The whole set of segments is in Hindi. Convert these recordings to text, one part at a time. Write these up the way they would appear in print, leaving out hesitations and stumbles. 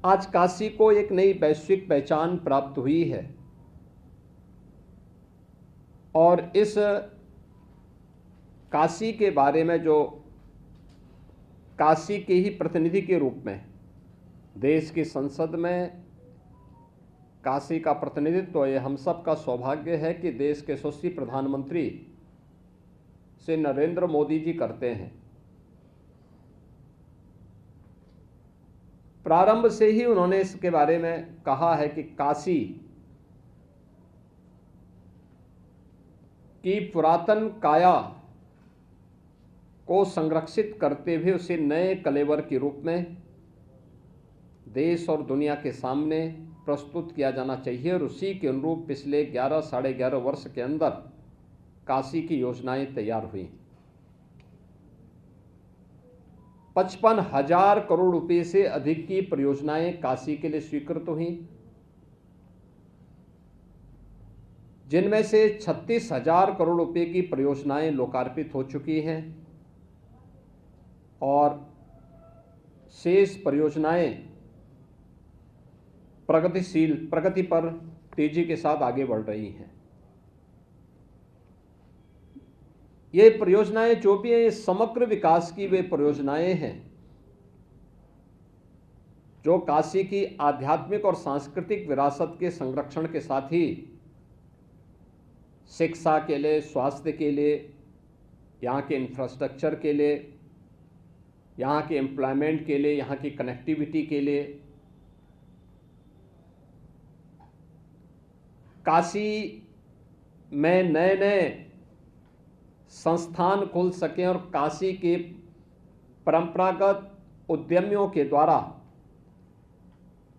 आज काशी को एक नई वैश्विक पहचान प्राप्त हुई है और इस काशी के बारे में जो काशी के ही प्रतिनिधि के रूप में देश की संसद में काशी का प्रतिनिधित्व ये हम सब का सौभाग्य है कि देश के यशस्वी प्रधानमंत्री श्री नरेंद्र मोदी जी करते हैं। प्रारंभ से ही उन्होंने इसके बारे में कहा है कि काशी की पुरातन काया को संरक्षित करते हुए उसे नए कलेवर के रूप में देश और दुनिया के सामने प्रस्तुत किया जाना चाहिए और उसी के अनुरूप पिछले 11 साढ़े 11 वर्ष के अंदर काशी की योजनाएं तैयार हुई। 55,000 करोड़ रुपए से अधिक की परियोजनाएं काशी के लिए स्वीकृत हुई, जिनमें से 36,000 करोड़ रुपए की परियोजनाएं लोकार्पित हो चुकी हैं और शेष परियोजनाएं प्रगति पर तेजी के साथ आगे बढ़ रही हैं। ये परियोजनाएं जो भी हैं, समग्र विकास की वे परियोजनाएं हैं जो काशी की आध्यात्मिक और सांस्कृतिक विरासत के संरक्षण के साथ ही शिक्षा के लिए, स्वास्थ्य के लिए, यहाँ के इंफ्रास्ट्रक्चर के लिए, यहाँ के एम्प्लॉयमेंट के लिए, यहाँ की कनेक्टिविटी के लिए, काशी में नए नए संस्थान खुल सकें और काशी के परंपरागत उद्यमियों के द्वारा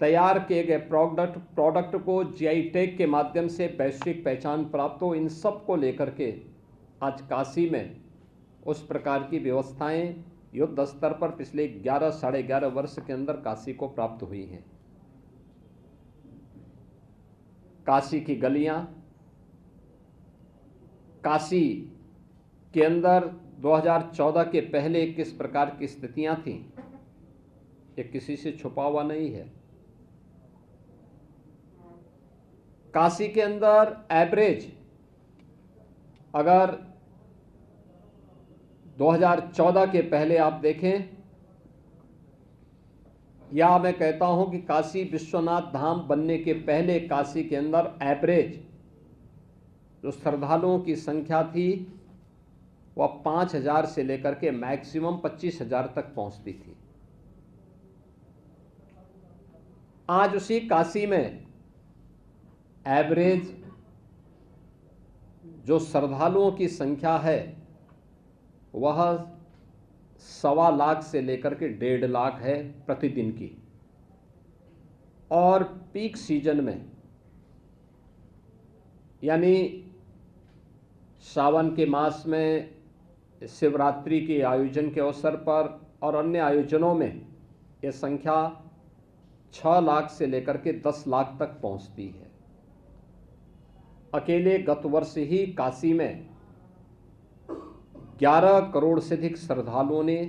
तैयार किए गए प्रोडक्ट को जीआई टैग के माध्यम से वैश्विक पहचान प्राप्त हो। इन सब को लेकर के आज काशी में उस प्रकार की व्यवस्थाएं युद्ध स्तर पर पिछले 11 साढ़े 11 वर्ष के अंदर काशी को प्राप्त हुई हैं। काशी की गलियां, काशी के अंदर 2014 के पहले किस प्रकार की स्थितियां थीं, ये किसी से छुपा हुआ नहीं है। काशी के अंदर एवरेज अगर 2014 के पहले आप देखें, या मैं कहता हूं कि काशी विश्वनाथ धाम बनने के पहले काशी के अंदर एवरेज जो श्रद्धालुओं की संख्या थी वह 5,000 से लेकर के मैक्सिमम 25,000 तक पहुंचती थी। आज उसी काशी में एवरेज जो श्रद्धालुओं की संख्या है वह 1.25 लाख से लेकर के 1.5 लाख है प्रतिदिन की, और पीक सीजन में यानी सावन के मास में, शिवरात्रि के आयोजन के अवसर पर और अन्य आयोजनों में यह संख्या 6 लाख से लेकर के 10 लाख तक पहुंचती है। अकेले गत वर्ष ही काशी में 11 करोड़ से अधिक श्रद्धालुओं ने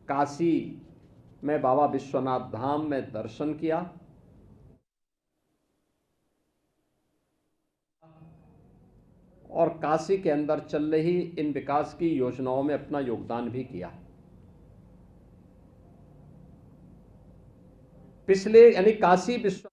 काशी में बाबा विश्वनाथ धाम में दर्शन किया और काशी के अंदर चल रही इन विकास की योजनाओं में अपना योगदान भी किया। पिछले यानी काशी विश्व